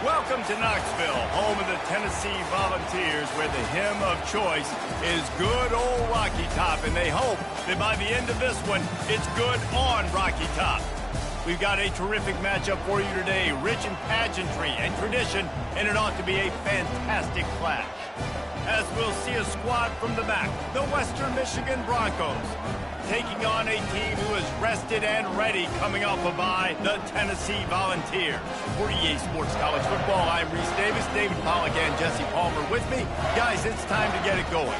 Welcome to Knoxville, home of the Tennessee Volunteers, where the hymn of choice is good old Rocky Top, and they hope that by the end of this one, it's good on Rocky Top. We've got a terrific matchup for you today, rich in pageantry and tradition, and it ought to be a fantastic clash. As we'll see a squad from the back, the Western Michigan Broncos, taking on a team who is rested and ready coming off a bye, the Tennessee Volunteers. For EA Sports College Football, I'm Reese Davis, David Pollack, and Jesse Palmer with me. Guys, it's time to get it going.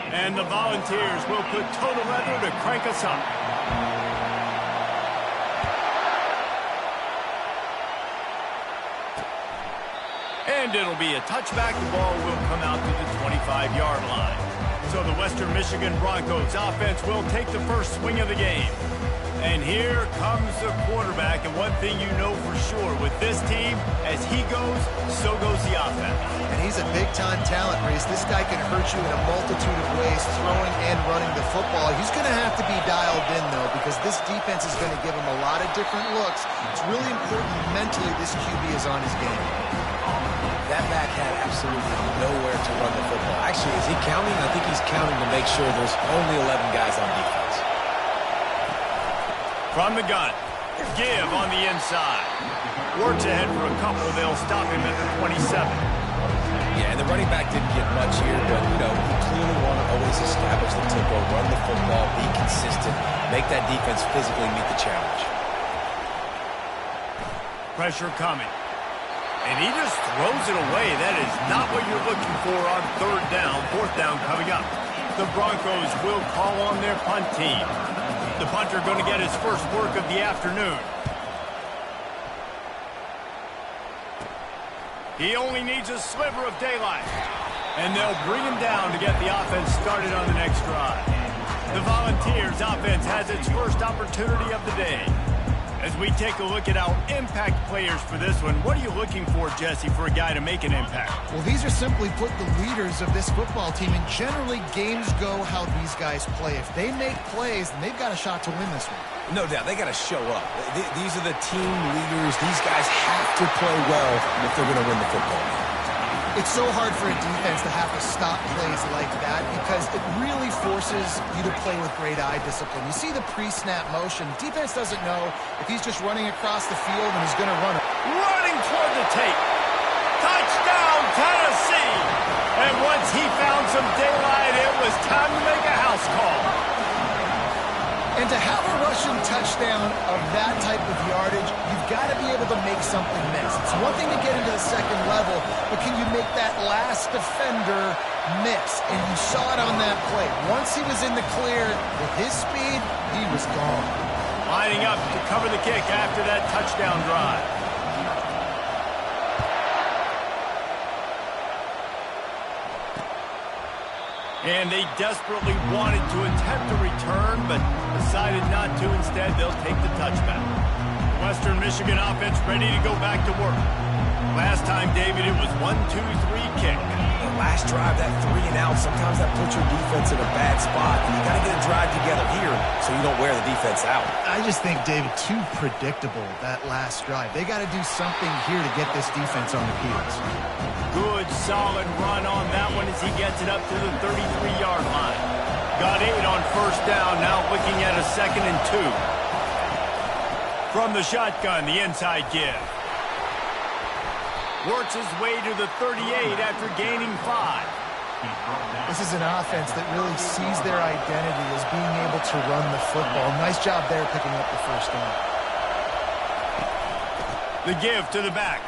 And the Volunteers will put total leather to crank us up. And it'll be a touchback. The ball will come out to the 25-yard line. So the Western Michigan Broncos offense will take the first swing of the game. And here comes the quarterback, and one thing you know for sure with this team, as he goes, so goes the offense. And he's a big-time talent, Reese. This guy can hurt you in a multitude of ways, throwing and running the football. He's going to have to be dialed in, though, because this defense is going to give him a lot of different looks. It's really important mentally this QB is on his game. That back had absolutely nowhere to run the football. Actually, is he counting? I think he's counting to make sure there's only 11 guys on defense. From the gun, give on the inside. Works ahead for a couple. They'll stop him at the 27. Yeah, and the running back didn't get much here, but, you know, you clearly want to always establish the tempo, run the football, be consistent, make that defense physically meet the challenge. Pressure coming. And he just throws it away. That is not what you're looking for on third down. Fourth down coming up. The Broncos will call on their punt team. The punter going to get his first work of the afternoon. He only needs a sliver of daylight. And they'll bring him down to get the offense started on the next drive. The Volunteers offense has its first opportunity of the day. As we take a look at our impact players for this one, what are you looking for, Jesse, for a guy to make an impact? Well, these are simply put the leaders of this football team, and generally games go how these guys play. If they make plays, then they've got a shot to win this one. No doubt, they got to show up. These are the team leaders. These guys have to play well if they're going to win the football game. It's so hard for a defense to have to stop plays like that because it really forces you to play with great eye discipline. You see the pre-snap motion. Defense doesn't know if he's just running across the field and he's going to run it. Running toward the tape. Touchdown, Tennessee! And once he found some daylight, it was time to make a house call. And to have a rushing touchdown of that type of yardage, you've got to be able to make something miss. It's one thing to get into the second level, but can you make that last defender miss? And you saw it on that play. Once he was in the clear, with his speed, he was gone. Lining up to cover the kick after that touchdown drive. And they desperately wanted to attempt a return, but decided not to. Instead, they'll take the touchback. The Western Michigan offense ready to go back to work. Last time, David, it was 1-2-3 kick. The last drive, that 3 and out, sometimes that puts your defense in a bad spot. And you got to get a drive together here so you don't wear the defense out. I just think, David, too predictable, that last drive. They got to do something here to get this defense on their heels. Good, solid run on that one as he gets it up to the 33-yard line. Got 8 on first down, now looking at a 2nd and 2. From the shotgun, the inside give. Works his way to the 38 after gaining 5. This is an offense that really sees their identity as being able to run the football. Nice job there picking up the first down. The give to the back.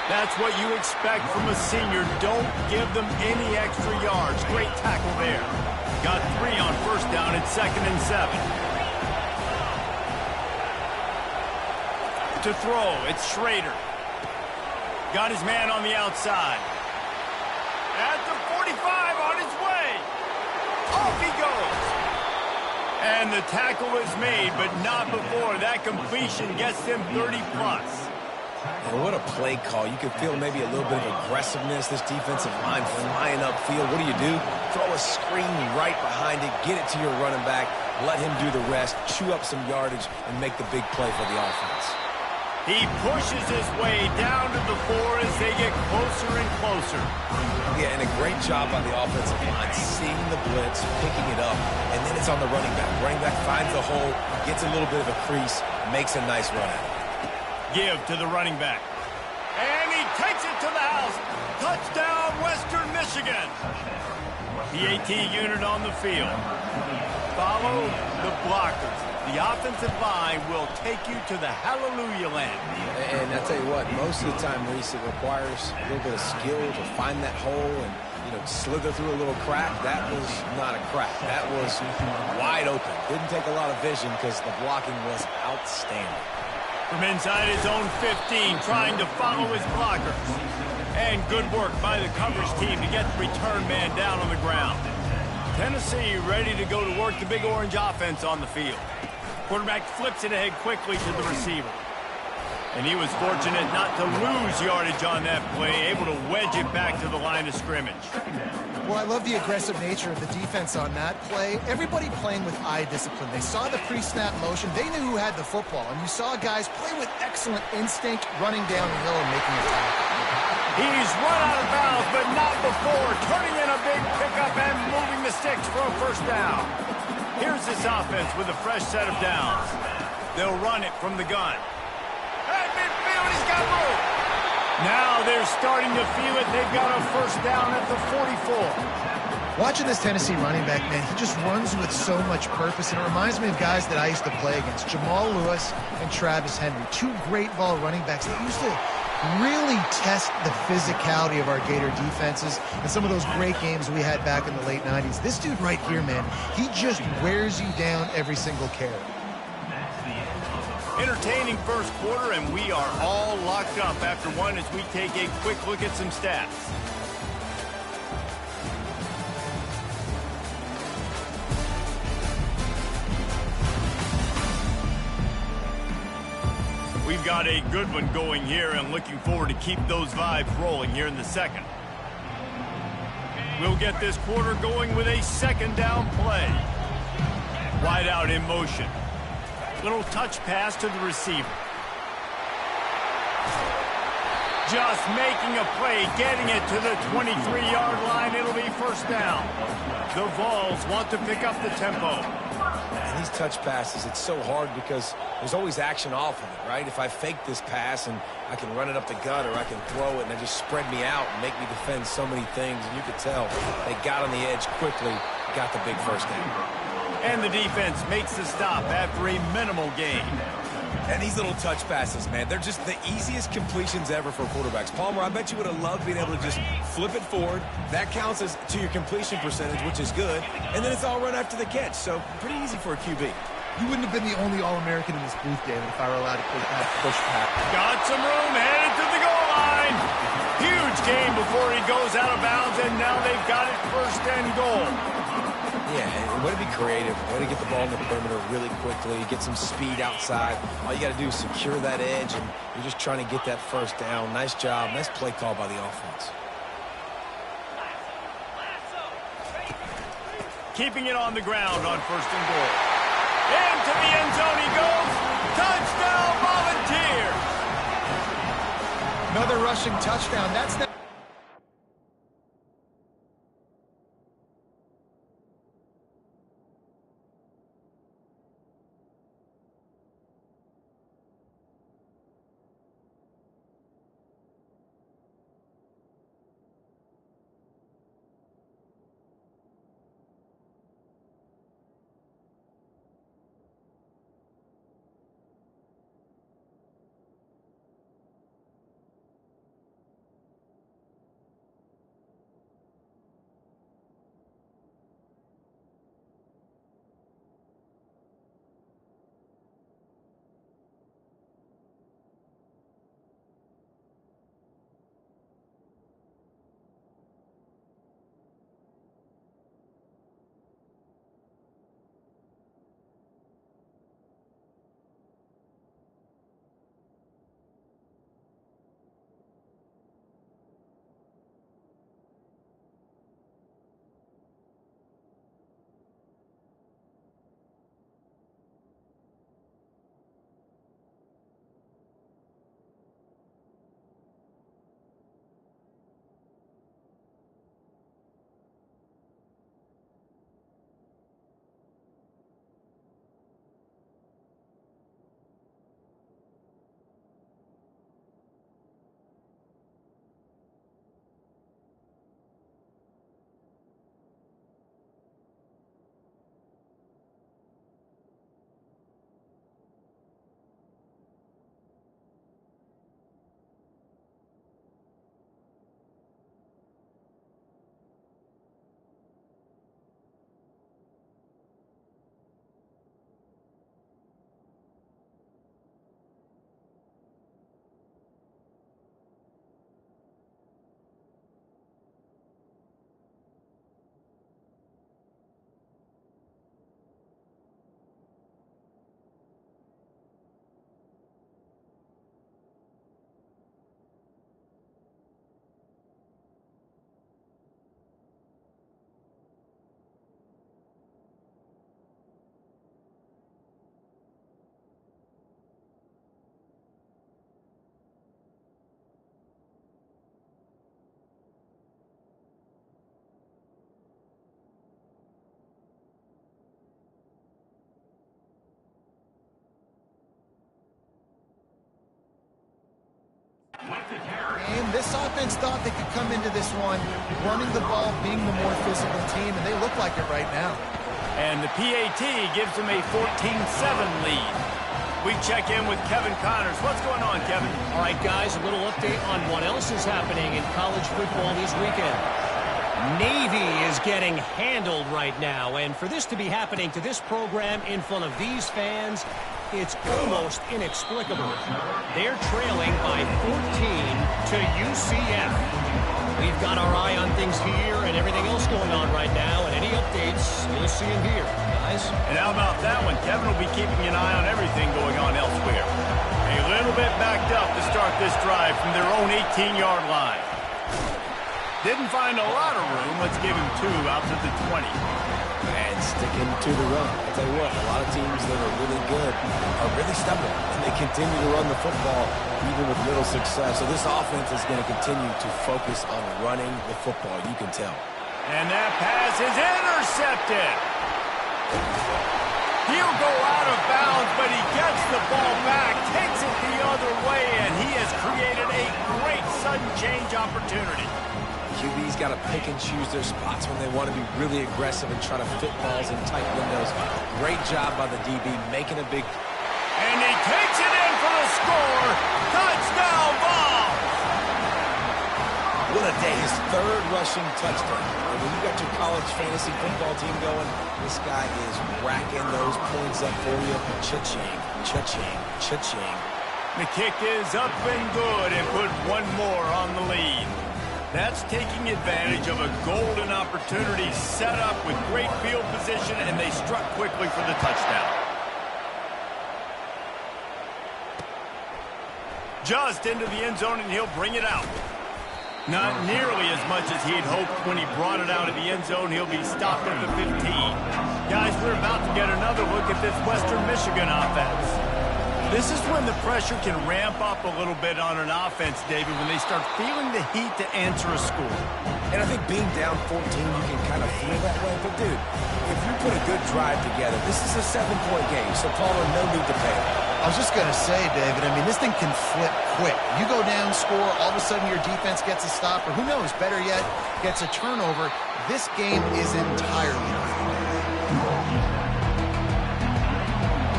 That's what you expect from a senior. Don't give them any extra yards. Great tackle there. Got 3 on first down at 2nd and 7. To throw, it's Schrader. Got his man on the outside. At the 45, on his way. Off he goes. And the tackle is made, but not before. That completion gets him 30+. And what a play call. You can feel maybe a little bit of aggressiveness. This defensive line flying upfield. What do? Throw a screen right behind it. Get it to your running back. Let him do the rest. Chew up some yardage and make the big play for the offense. He pushes his way down to the 4 as they get closer and closer. Yeah, and a great job by the offensive line, seeing the blitz, picking it up, and then it's on the running back. Running back finds the hole, gets a little bit of a crease, makes a nice run at it. Give to the running back. And he takes it to the house. Touchdown, Western Michigan. The AT unit on the field. Follow the blockers. The offensive line will take you to the hallelujah land. And I tell you what, most of the time, Reese, it requires a little bit of skill to find that hole and, slither through a little crack. That was not a crack. That was wide open. Didn't take a lot of vision because the blocking was outstanding. From inside his own 15, trying to follow his blockers. And good work by the coverage team to get the return man down on the ground. Tennessee ready to go to work the Big Orange offense on the field. Quarterback flips it ahead quickly to the receiver. And he was fortunate not to lose yardage on that play, able to wedge it back to the line of scrimmage. Well, I love the aggressive nature of the defense on that play. Everybody playing with eye discipline. They saw the pre-snap motion. They knew who had the football. And you saw guys play with excellent instinct, running down the hill and making a tackle. He's run out of bounds, but not before. Turning in a big pickup and moving the sticks for a first down. Here's this offense with a fresh set of downs. They'll run it from the gun. At midfield, he's got room. Now they're starting to feel it. They've got a first down at the 44. Watching this Tennessee running back, man, he just runs with so much purpose, and it reminds me of guys that I used to play against, Jamal Lewis and Travis Henry, two great ball running backs that used to really test the physicality of our Gator defenses and some of those great games we had back in the late 90s. This dude right here, man, he just wears you down every single carry. Entertaining first quarter, and we are all locked up after one as we take a quick look at some stats. We've got a good one going here and looking forward to keep those vibes rolling here in the second. We'll get this quarter going with a second down play. Wide out in motion. Little touch pass to the receiver. Just making a play, getting it to the 23-yard line. It'll be first down. The Vols want to pick up the tempo. And these touch passes, it's so hard because there's always action off of it, right? If I fake this pass and I can run it up the gut or I can throw it and they just spread me out and make me defend so many things, and you could tell they got on the edge quickly, got the big first down. And the defense makes the stop after a minimal gain. And these little touch passes, man, they're just the easiest completions ever for quarterbacks. Palmer, I bet you would have loved being able to just flip it forward. That counts as to your completion percentage, which is good. And then it's all run after the catch, so pretty easy for a QB. You wouldn't have been the only All-American in this booth, David, if I were allowed to push back. Got some room, headed to the goal line. Huge gain before he goes out of bounds, and now they've got it first and goal. Yeah, and way to be creative, way to get the ball in the perimeter really quickly, get some speed outside. All you got to do is secure that edge, and you're just trying to get that first down. Nice job. Nice play call by the offense. Keeping it on the ground on first and goal. Into the end zone he goes. Touchdown, Volunteers! Another rushing touchdown. That's not this offense thought they could come into this one running the ball, being the more physical team, and they look like it right now. And the PAT gives them a 14-7 lead. We check in with Kevin Connors. What's going on, Kevin? All right, guys, a little update on what else is happening in college football this weekend. Navy is getting handled right now, and for this to be happening to this program in front of these fans, it's almost inexplicable. They're trailing by 14 to UCF. We've got our eye on things here and everything else going on right now, and any updates, you'll see them here, guys. And how about that one? Kevin will be keeping an eye on everything going on elsewhere. A little bit backed up to start this drive from their own 18-yard line. Didn't find a lot of room. Let's give him 2 out to the 20. And sticking to the run. I'll tell you what, a lot of teams that are really good are really stubborn, and they continue to run the football even with little success. So this offense is going to continue to focus on running the football, you can tell. And that pass is intercepted. He'll go out of bounds, but he gets the ball back, takes it the other way, and he has created a great sudden change opportunity. QB's got to pick and choose their spots when they want to be really aggressive and try to fit balls in tight windows. Great job by the DB making a big... And he takes it in for the score. Touchdown, ball! What a day. His 3rd rushing touchdown. And when you got your college fantasy football team going, this guy is racking those points up for you. Cha-ching, cha-ching, cha-ching. The kick is up and good and put one more on the lead. That's taking advantage of a golden opportunity set up with great field position, and they struck quickly for the touchdown. Just into the end zone, and he'll bring it out. Not nearly as much as he'd hoped when he brought it out of the end zone. He'll be stopped at the 15. Guys, we're about to get another look at this Western Michigan offense. This is when the pressure can ramp up a little bit on an offense, David, when they start feeling the heat to answer a score. And I think being down 14, you can kind of feel that way. But, dude, if you put a good drive together, this is a 7-point game, so Palmer, no need to pay. I was just going to say, David, I mean, this thing can flip quick. You go down, score, all of a sudden your defense gets a stop, or who knows, better yet, gets a turnover. This game is entirely different.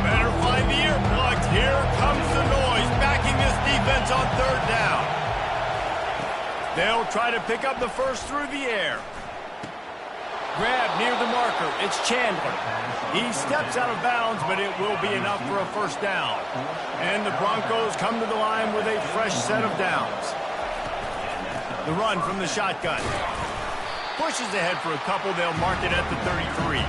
Better find the earplugs. Here comes the noise, backing this defense on 3rd down. They'll try to pick up the first through the air. Grab near the marker. It's Chandler. He steps out of bounds, but it will be enough for a first down. And the Broncos come to the line with a fresh set of downs. The run from the shotgun. Pushes ahead for a couple. They'll mark it at the 33.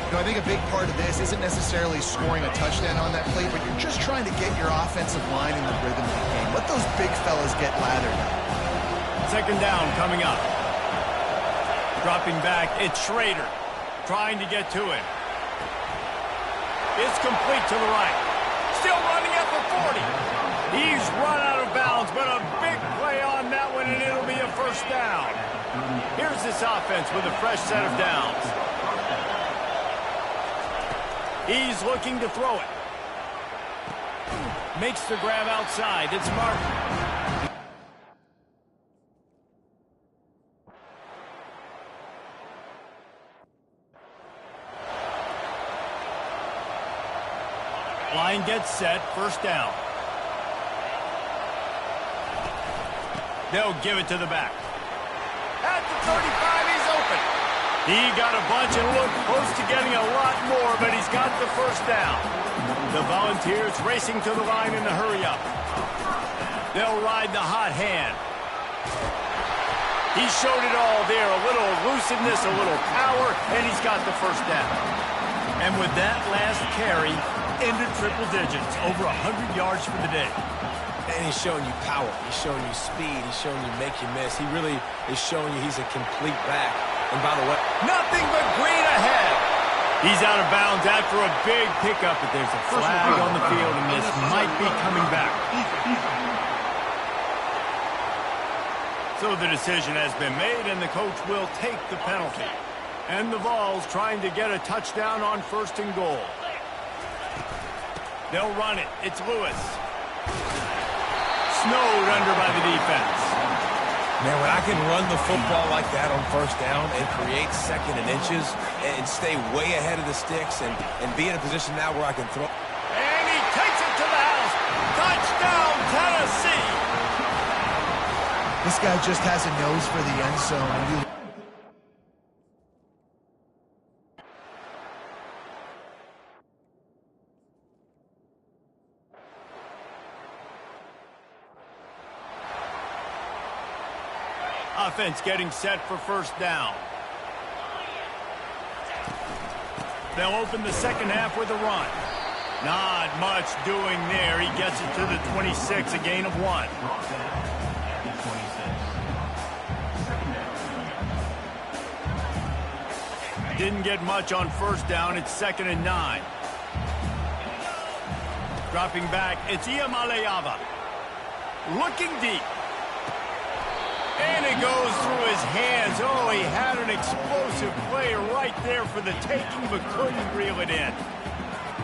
You know, I think a big part of this isn't necessarily scoring a touchdown on that play, but you're just trying to get your offensive line in the rhythm of the game. Let those big fellas get lathered up. 2nd down coming up. Dropping back, it's Schrader trying to get to it. It's complete to the right. Still running at the 40. He's run out of bounds, but a big play on that one, and it'll be a first down. Here's this offense with a fresh set of downs. He's looking to throw it. Makes the grab outside. It's Martin. Line gets set. First down. They'll give it to the back. At the 35, he's open. He got a bunch and looked close to getting a lot more, but he's got the first down. The Volunteers racing to the line in a hurry-up. They'll ride the hot hand. He showed it all there, a little elusiveness, a little power, and he's got the first down. And with that last carry, into triple digits, over 100 yards for the day. And he's showing you power. He's showing you speed. He's showing you make you miss. He really is showing you he's a complete back. And by the way, nothing but green ahead. He's out of bounds after a big pickup, but there's a flag on the field, and this might be coming back. So the decision has been made, and the coach will take the penalty. And the Vols trying to get a touchdown on 1st and goal. They'll run it. It's Lewis. Snowed under by the defense. Man, when I can run the football like that on first down and create second and inches and stay way ahead of the sticks and be in a position now where I can throw. And he takes it to the house. Touchdown, Tennessee. This guy just has a nose for the end zone. Offense getting set for first down. They'll open the second half with a run. Not much doing there. He gets it to the 26, a gain of 1. Didn't get much on first down. It's 2nd and 9. Dropping back, it's Iamaleava. Looking deep. And it goes through his hands. Oh, he had an explosive play right there for the taking, but couldn't reel it in.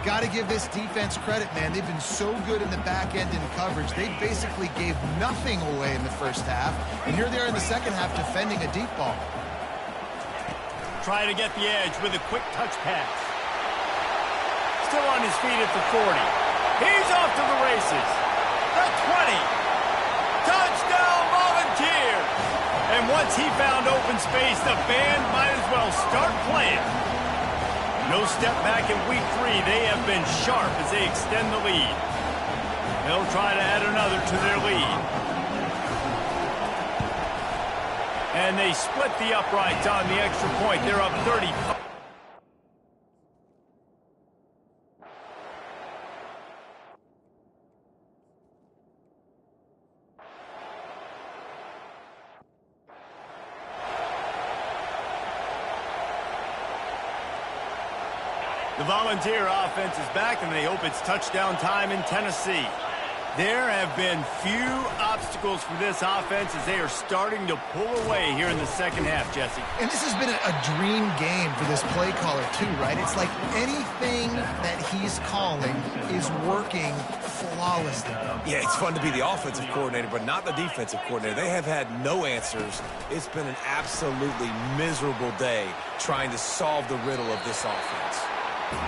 Got to give this defense credit, man. They've been so good in the back end in coverage. They basically gave nothing away in the first half. And here they are in the second half defending a deep ball. Try to get the edge with a quick touch pass. Still on his feet at the 40. He's off to the races. The 20. Touchdown, Volunteers! And once he found open space, the band might as well start playing. No step back in week 3. They have been sharp as they extend the lead. They'll try to add another to their lead. And they split the uprights on the extra point. They're up 30. The Volunteer offense is back, and they hope it's touchdown time in Tennessee. There have been few obstacles for this offense as they are starting to pull away here in the second half, Jesse. And this has been a dream game for this play caller, too, right? It's like anything that he's calling is working flawlessly. Yeah, it's fun to be the offensive coordinator, but not the defensive coordinator. They have had no answers. It's been an absolutely miserable day trying to solve the riddle of this offense.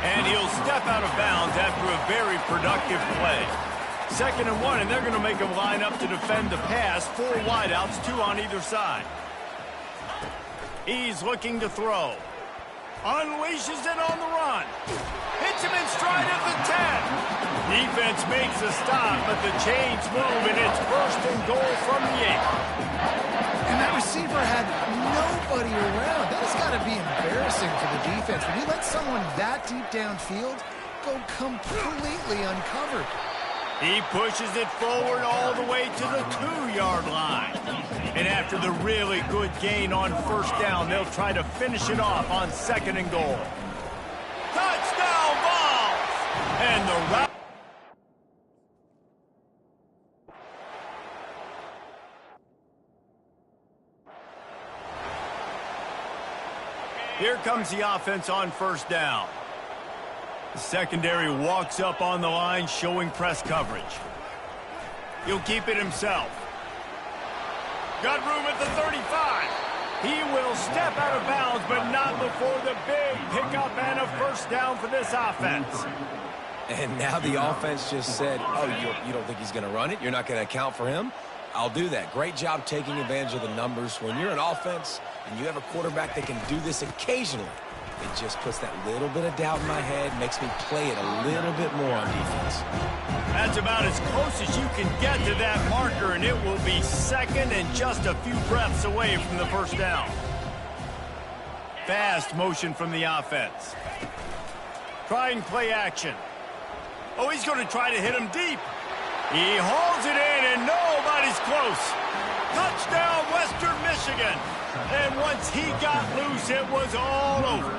And he'll step out of bounds after a very productive play. 2nd and 1, and they're going to make him line up to defend the pass. 4 wideouts, 2 on either side. He's looking to throw. Unleashes it on the run. Hits him in stride at the 10. Defense makes a stop, but the chains move, and it's 1st and goal from the 8. And that receiver had nobody around. That has got to be embarrassing for the defense. When you let someone that deep downfield go completely uncovered. He pushes it forward all the way to the 2-yard line. And after the really good gain on first down, they'll try to finish it off on 2nd and goal. Touchdown, Vols! And the route. Here comes the offense on first down. The secondary walks up on the line, showing press coverage. He'll keep it himself. Got room at the 35. He will step out of bounds, but not before the big pickup and a first down for this offense. And now the offense just said, oh, you don't think he's going to run it? You're not going to account for him? I'll do that. Great job taking advantage of the numbers. When you're an offense and you have a quarterback that can do this occasionally, it just puts that little bit of doubt in my head, makes me play it a little bit more on defense. That's about as close as you can get to that marker, and it will be 2nd and just a few breaths away from the first down. Fast motion from the offense. Trying play action. Oh, he's going to try to hit him deep. He hauls it in, and nobody's close. Touchdown, Western Michigan. And once he got loose, it was all over.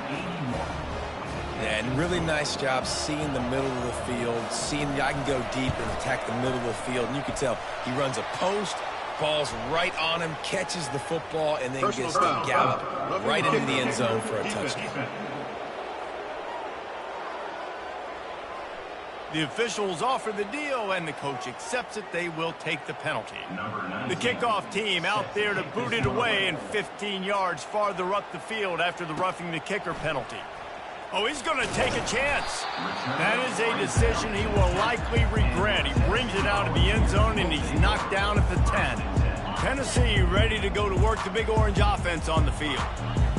And really nice job seeing the middle of the field, seeing I can go deep and attack the middle of the field. And you can tell he runs a post, ball's right on him, catches the football, and then gets the gallop right into the end zone for a touchdown. The officials offer the deal, and the coach accepts it. They will take the penalty. The kickoff team out there to boot it away and 15 yards farther up the field after the roughing the kicker penalty. Oh, he's going to take a chance. That is a decision he will likely regret. He brings it out of the end zone, and he's knocked down at the 10. Tennessee ready to go to work the Big Orange offense on the field.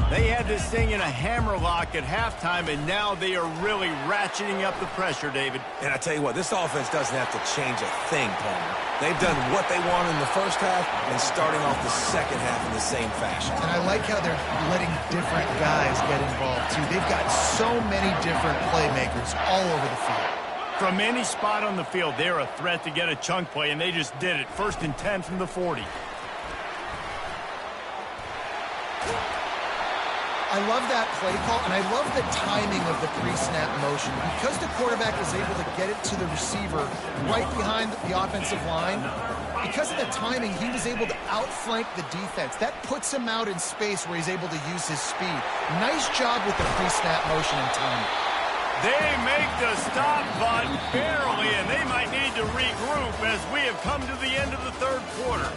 They had this thing in a hammerlock at halftime, and now they are really ratcheting up the pressure, David. And I tell you what, this offense doesn't have to change a thing, Palmer. They've done what they want in the first half and starting off the second half in the same fashion. And I like how they're letting different guys get involved, too. They've got so many different playmakers all over the field. From any spot on the field, they're a threat to get a chunk play, and they just did it. 1st and 10 from the 40. I love that play call, and I love the timing of the pre-snap motion. Because the quarterback is able to get it to the receiver right behind the offensive line, because of the timing, he was able to outflank the defense. That puts him out in space where he's able to use his speed. Nice job with the pre-snap motion and timing. They make the stop, but barely, and they might need to regroup as we have come to the end of the third quarter.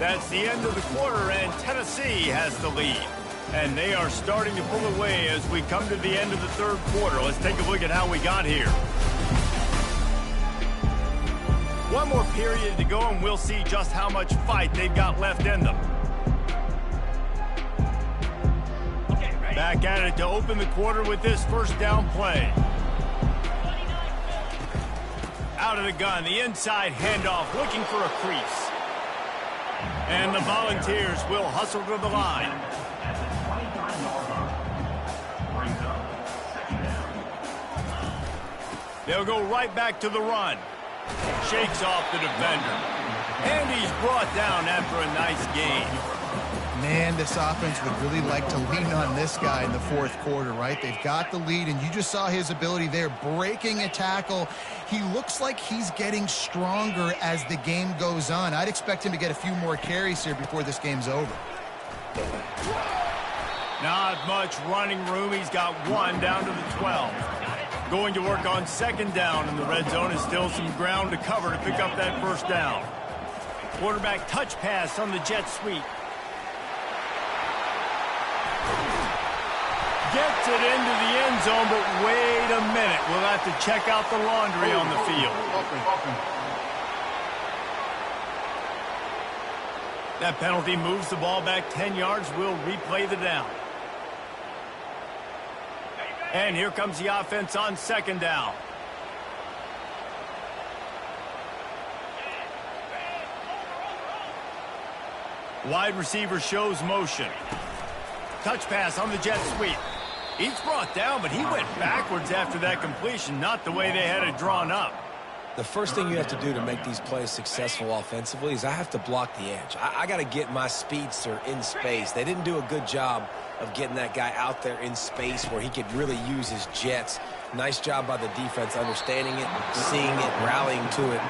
That's the end of the quarter, and Tennessee has the lead. And they are starting to pull away as we come to the end of the third quarter. Let's take a look at how we got here. One more period to go, and we'll see just how much fight they've got left in them. Back at it to open the quarter with this first down play. Out of the gun, the inside handoff, looking for a crease. And the Volunteers will hustle to the line. They'll go right back to the run. Shakes off the defender. And he's brought down after a nice gain. Man, this offense would really like to lean on this guy in the fourth quarter, right? They've got the lead, and you just saw his ability there, breaking a tackle. He looks like he's getting stronger as the game goes on. I'd expect him to get a few more carries here before this game's over. Not much running room. He's got one down to the 12. Going to work on 2nd down, and the red zone is still some ground to cover to pick up that first down. Quarterback touch pass on the jet sweep. Gets it into the end zone, but wait a minute. We'll have to check out the laundry on the field. That penalty moves the ball back 10 yards. We'll replay the down. And here comes the offense on 2nd down. Wide receiver shows motion. Touch pass on the jet sweep. He's brought down, but he went backwards after that completion, not the way they had it drawn up. The first thing you have to do to make these plays successful offensively is I have to block the edge. I got to get my speedster in space. They didn't do a good job of getting that guy out there in space where he could really use his jets. Nice job by the defense understanding it, seeing it, rallying to it.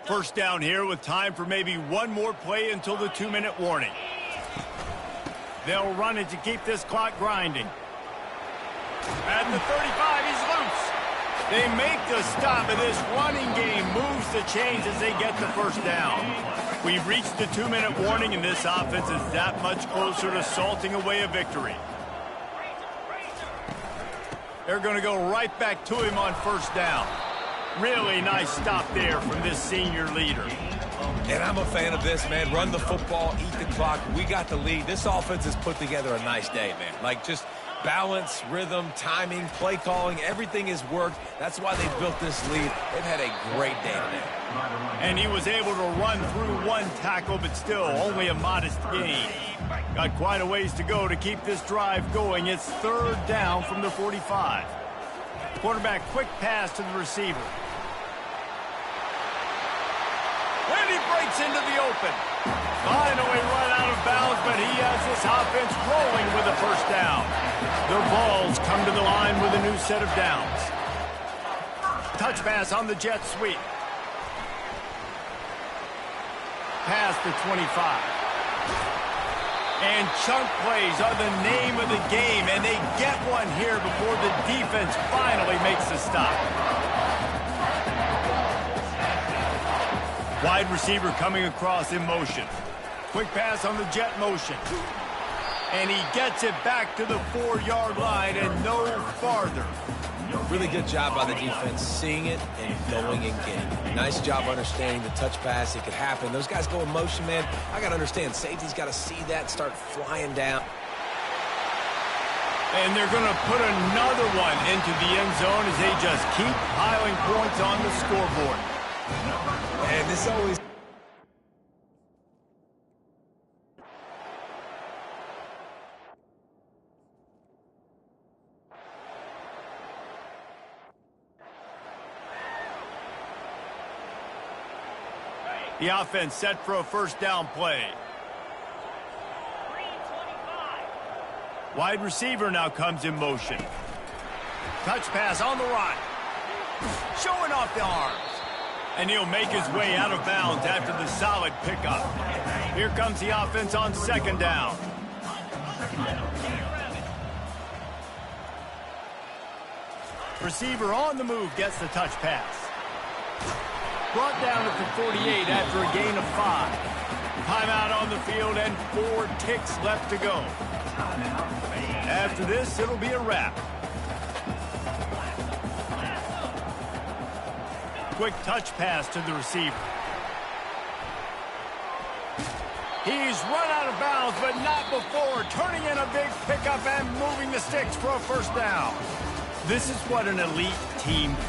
First down here with time for maybe one more play until the 2-minute warning. They'll run it to keep this clock grinding. At the 35, he's loose. They make the stop, and this running game moves the chains as they get the first down. We've reached the 2-minute warning, and this offense is that much closer to salting away a victory. They're going to go right back to him on first down. Really nice stop there from this senior leader. And I'm a fan of this, man. Run the football, eat the clock. We got the lead. This offense has put together a nice day, man. Like, just balance, rhythm, timing, play calling, everything has worked. That's why they built this lead. They've had a great day today. And he was able to run through one tackle, but still only a modest gain. Got quite a ways to go to keep this drive going. It's 3rd down from the 45. Quarterback quick pass to the receiver. And he breaks into the open. Finally run out of bounds, but he has this offense rolling with a first down. The Vols come to the line with a new set of downs. Touch pass on the jet sweep. Past the 25. And chunk plays are the name of the game, and they get one here before the defense finally makes the stop. Wide receiver coming across in motion. Quick pass on the jet motion. And he gets it back to the 4-yard line and no farther. Really good job by the defense, seeing it and going and getting it. Nice job understanding the touch pass. It could happen. Those guys go in motion, man. I got to understand, safety's got to see that and start flying down. And they're going to put another one into the end zone as they just keep piling points on the scoreboard. And this always... The offense set for a first down play. Wide receiver now comes in motion. Touch pass on the right. Showing off the arms. And he'll make his way out of bounds after the solid pickup. Here comes the offense on second down. Receiver on the move gets the touch pass. Brought down at the 48 after a gain of 5. Timeout on the field and 4 ticks left to go. After this, it'll be a wrap. Quick touch pass to the receiver. He's run out of bounds, but not before turning in a big pickup and moving the sticks for a first down. This is what an elite team does.